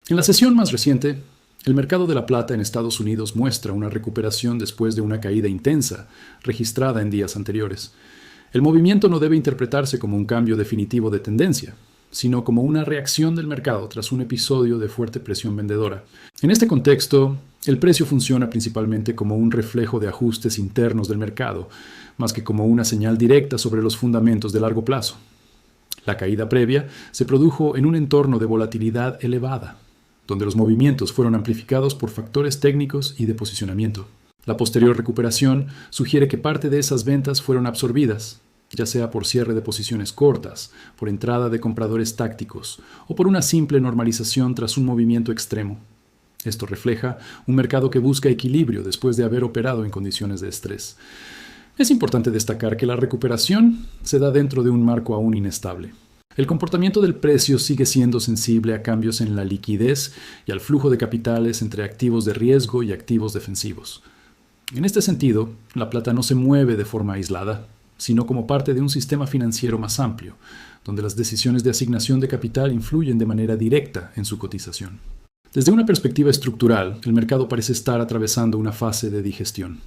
En la sesión más reciente, el mercado de la plata en Estados Unidos muestra una recuperación después de una caída intensa registrada en días anteriores. El movimiento no debe interpretarse como un cambio definitivo de tendencia, sino como una reacción del mercado tras un episodio de fuerte presión vendedora. En este contexto, el precio funciona principalmente como un reflejo de ajustes internos del mercado, más que como una señal directa sobre los fundamentos de largo plazo. La caída previa se produjo en un entorno de volatilidad elevada, donde los movimientos fueron amplificados por factores técnicos y de posicionamiento. La posterior recuperación sugiere que parte de esas ventas fueron absorbidas, ya sea por cierre de posiciones cortas, por entrada de compradores tácticos o por una simple normalización tras un movimiento extremo. Esto refleja un mercado que busca equilibrio después de haber operado en condiciones de estrés. Es importante destacar que la recuperación se da dentro de un marco aún inestable. El comportamiento del precio sigue siendo sensible a cambios en la liquidez y al flujo de capitales entre activos de riesgo y activos defensivos. En este sentido, la plata no se mueve de forma aislada, sino como parte de un sistema financiero más amplio, donde las decisiones de asignación de capital influyen de manera directa en su cotización. Desde una perspectiva estructural, el mercado parece estar atravesando una fase de digestión.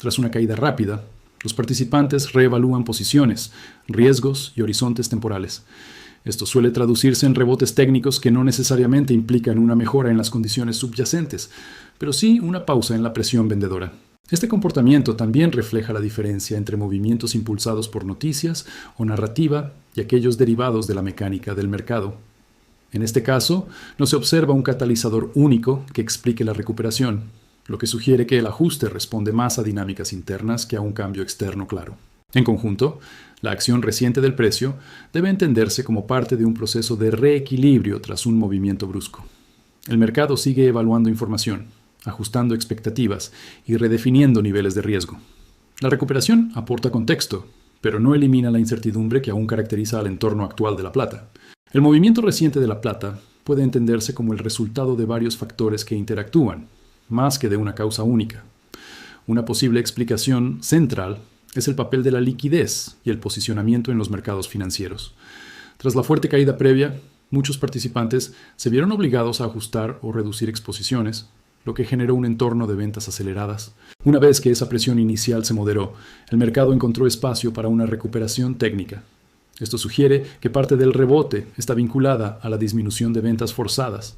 Tras una caída rápida, los participantes reevalúan posiciones, riesgos y horizontes temporales. Esto suele traducirse en rebotes técnicos que no necesariamente implican una mejora en las condiciones subyacentes, pero sí una pausa en la presión vendedora. Este comportamiento también refleja la diferencia entre movimientos impulsados por noticias o narrativa y aquellos derivados de la mecánica del mercado. En este caso, no se observa un catalizador único que explique la recuperación, lo que sugiere que el ajuste responde más a dinámicas internas que a un cambio externo claro. En conjunto, la acción reciente del precio debe entenderse como parte de un proceso de reequilibrio tras un movimiento brusco. El mercado sigue evaluando información, ajustando expectativas y redefiniendo niveles de riesgo. La recuperación aporta contexto, pero no elimina la incertidumbre que aún caracteriza al entorno actual de la plata. El movimiento reciente de la plata puede entenderse como el resultado de varios factores que interactúan, más que de una causa única. Una posible explicación central es el papel de la liquidez y el posicionamiento en los mercados financieros. Tras la fuerte caída previa, muchos participantes se vieron obligados a ajustar o reducir exposiciones, lo que generó un entorno de ventas aceleradas. Una vez que esa presión inicial se moderó, el mercado encontró espacio para una recuperación técnica. Esto sugiere que parte del rebote está vinculada a la disminución de ventas forzadas.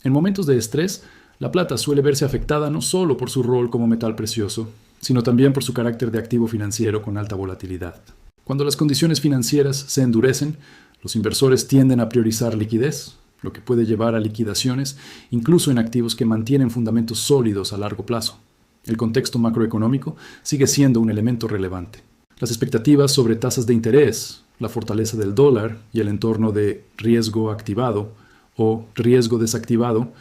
En momentos de estrés, la plata suele verse afectada no solo por su rol como metal precioso, sino también por su carácter de activo financiero con alta volatilidad. Cuando las condiciones financieras se endurecen, los inversores tienden a priorizar liquidez, lo que puede llevar a liquidaciones, incluso en activos que mantienen fundamentos sólidos a largo plazo. El contexto macroeconómico sigue siendo un elemento relevante. Las expectativas sobre tasas de interés, la fortaleza del dólar y el entorno de riesgo activado o riesgo desactivado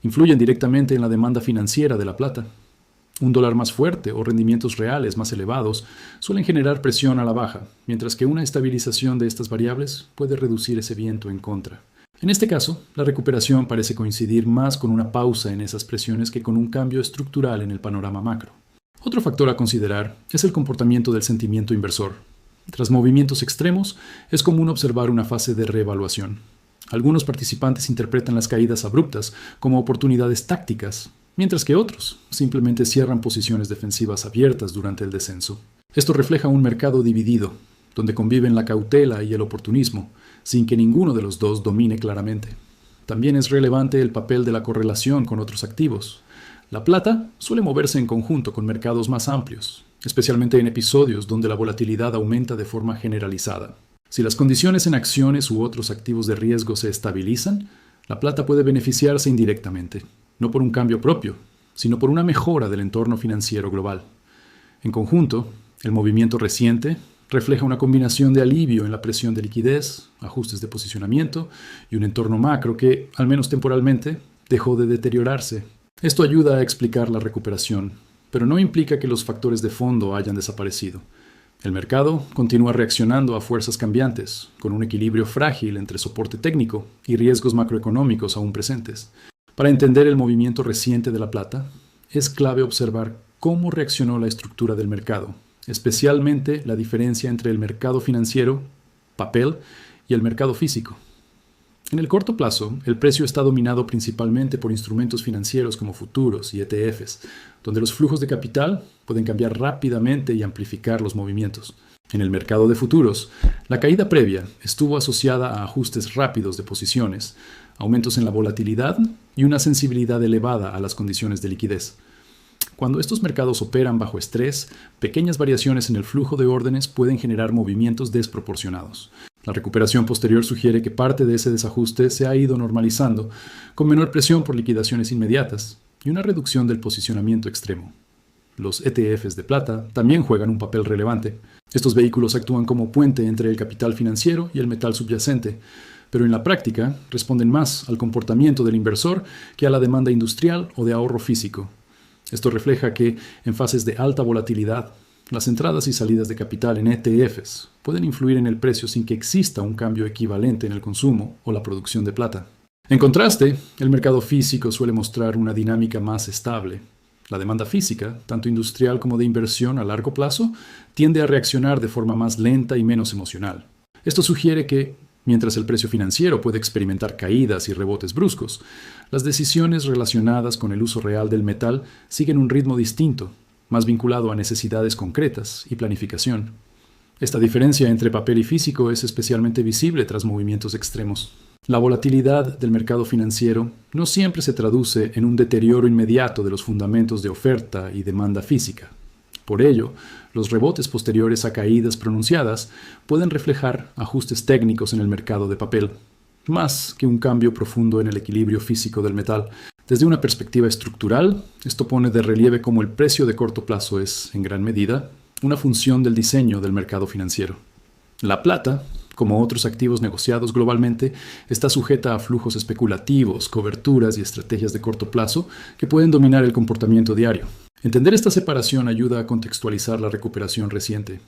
influyen directamente en la demanda financiera de la plata. Un dólar más fuerte o rendimientos reales más elevados suelen generar presión a la baja, mientras que una estabilización de estas variables puede reducir ese viento en contra. En este caso, la recuperación parece coincidir más con una pausa en esas presiones que con un cambio estructural en el panorama macro. Otro factor a considerar es el comportamiento del sentimiento inversor. Tras movimientos extremos, es común observar una fase de reevaluación. Algunos participantes interpretan las caídas abruptas como oportunidades tácticas, mientras que otros simplemente cierran posiciones defensivas abiertas durante el descenso. Esto refleja un mercado dividido, donde conviven la cautela y el oportunismo, sin que ninguno de los dos domine claramente. También es relevante el papel de la correlación con otros activos. La plata suele moverse en conjunto con mercados más amplios, especialmente en episodios donde la volatilidad aumenta de forma generalizada. Si las condiciones en acciones u otros activos de riesgo se estabilizan, la plata puede beneficiarse indirectamente, no por un cambio propio, sino por una mejora del entorno financiero global. En conjunto, el movimiento reciente refleja una combinación de alivio en la presión de liquidez, ajustes de posicionamiento y un entorno macro que, al menos temporalmente, dejó de deteriorarse. Esto ayuda a explicar la recuperación, pero no implica que los factores de fondo hayan desaparecido. El mercado continúa reaccionando a fuerzas cambiantes, con un equilibrio frágil entre soporte técnico y riesgos macroeconómicos aún presentes. Para entender el movimiento reciente de la plata, es clave observar cómo reaccionó la estructura del mercado, especialmente la diferencia entre el mercado financiero, papel, y el mercado físico. En el corto plazo, el precio está dominado principalmente por instrumentos financieros como futuros y ETFs, donde los flujos de capital pueden cambiar rápidamente y amplificar los movimientos. En el mercado de futuros, la caída previa estuvo asociada a ajustes rápidos de posiciones, aumentos en la volatilidad y una sensibilidad elevada a las condiciones de liquidez. Cuando estos mercados operan bajo estrés, pequeñas variaciones en el flujo de órdenes pueden generar movimientos desproporcionados. La recuperación posterior sugiere que parte de ese desajuste se ha ido normalizando, con menor presión por liquidaciones inmediatas y una reducción del posicionamiento extremo. Los ETFs de plata también juegan un papel relevante. Estos vehículos actúan como puente entre el capital financiero y el metal subyacente, pero en la práctica responden más al comportamiento del inversor que a la demanda industrial o de ahorro físico. Esto refleja que, en fases de alta volatilidad, las entradas y salidas de capital en ETFs pueden influir en el precio sin que exista un cambio equivalente en el consumo o la producción de plata. En contraste, el mercado físico suele mostrar una dinámica más estable. La demanda física, tanto industrial como de inversión a largo plazo, tiende a reaccionar de forma más lenta y menos emocional. Esto sugiere que, mientras el precio financiero puede experimentar caídas y rebotes bruscos, las decisiones relacionadas con el uso real del metal siguen un ritmo distinto, más vinculado a necesidades concretas y planificación. Esta diferencia entre papel y físico es especialmente visible tras movimientos extremos. La volatilidad del mercado financiero no siempre se traduce en un deterioro inmediato de los fundamentos de oferta y demanda física. Por ello, los rebotes posteriores a caídas pronunciadas pueden reflejar ajustes técnicos en el mercado de papel, más que un cambio profundo en el equilibrio físico del metal. Desde una perspectiva estructural, esto pone de relieve cómo el precio de corto plazo es, en gran medida, una función del diseño del mercado financiero. La plata, como otros activos negociados globalmente, está sujeta a flujos especulativos, coberturas y estrategias de corto plazo que pueden dominar el comportamiento diario. Entender esta separación ayuda a contextualizar la recuperación reciente,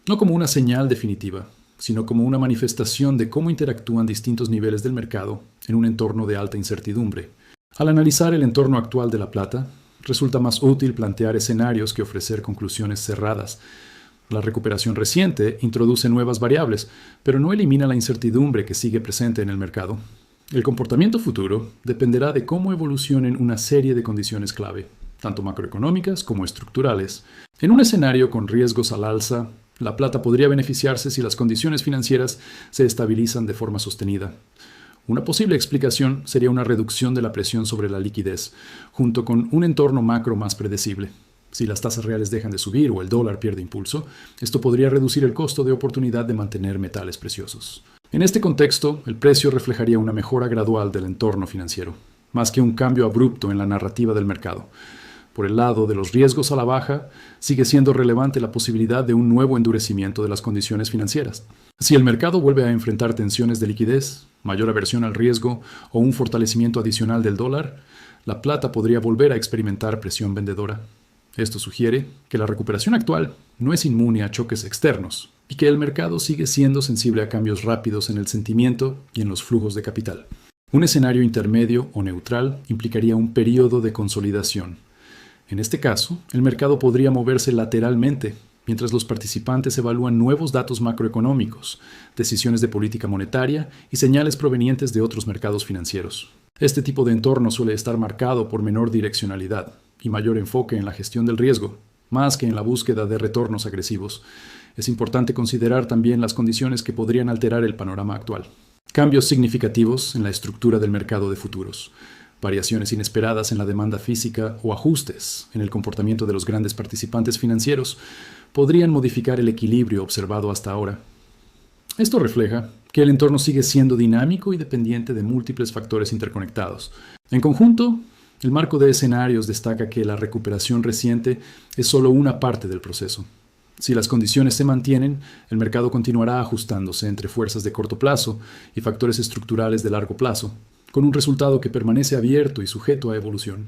no como una señal definitiva, sino como una manifestación de cómo interactúan distintos niveles del mercado en un entorno de alta incertidumbre. Al analizar el entorno actual de la plata, resulta más útil plantear escenarios que ofrecer conclusiones cerradas. La recuperación reciente introduce nuevas variables, pero no elimina la incertidumbre que sigue presente en el mercado. El comportamiento futuro dependerá de cómo evolucionen una serie de condiciones clave, tanto macroeconómicas como estructurales. En un escenario con riesgos al alza, la plata podría beneficiarse si las condiciones financieras se estabilizan de forma sostenida. Una posible explicación sería una reducción de la presión sobre la liquidez, junto con un entorno macro más predecible. Si las tasas reales dejan de subir o el dólar pierde impulso, esto podría reducir el costo de oportunidad de mantener metales preciosos. En este contexto, el precio reflejaría una mejora gradual del entorno financiero, más que un cambio abrupto en la narrativa del mercado. Por el lado de los riesgos a la baja, sigue siendo relevante la posibilidad de un nuevo endurecimiento de las condiciones financieras. Si el mercado vuelve a enfrentar tensiones de liquidez, mayor aversión al riesgo o un fortalecimiento adicional del dólar, la plata podría volver a experimentar presión vendedora. Esto sugiere que la recuperación actual no es inmune a choques externos y que el mercado sigue siendo sensible a cambios rápidos en el sentimiento y en los flujos de capital. Un escenario intermedio o neutral implicaría un periodo de consolidación. En este caso, el mercado podría moverse lateralmente mientras los participantes evalúan nuevos datos macroeconómicos, decisiones de política monetaria y señales provenientes de otros mercados financieros. Este tipo de entorno suele estar marcado por menor direccionalidad y mayor enfoque en la gestión del riesgo, más que en la búsqueda de retornos agresivos. Es importante considerar también las condiciones que podrían alterar el panorama actual. Cambios significativos en la estructura del mercado de futuros, variaciones inesperadas en la demanda física o ajustes en el comportamiento de los grandes participantes financieros podrían modificar el equilibrio observado hasta ahora. Esto refleja que el entorno sigue siendo dinámico y dependiente de múltiples factores interconectados. En conjunto, el marco de escenarios destaca que la recuperación reciente es solo una parte del proceso. Si las condiciones se mantienen, el mercado continuará ajustándose entre fuerzas de corto plazo y factores estructurales de largo plazo, con un resultado que permanece abierto y sujeto a evolución.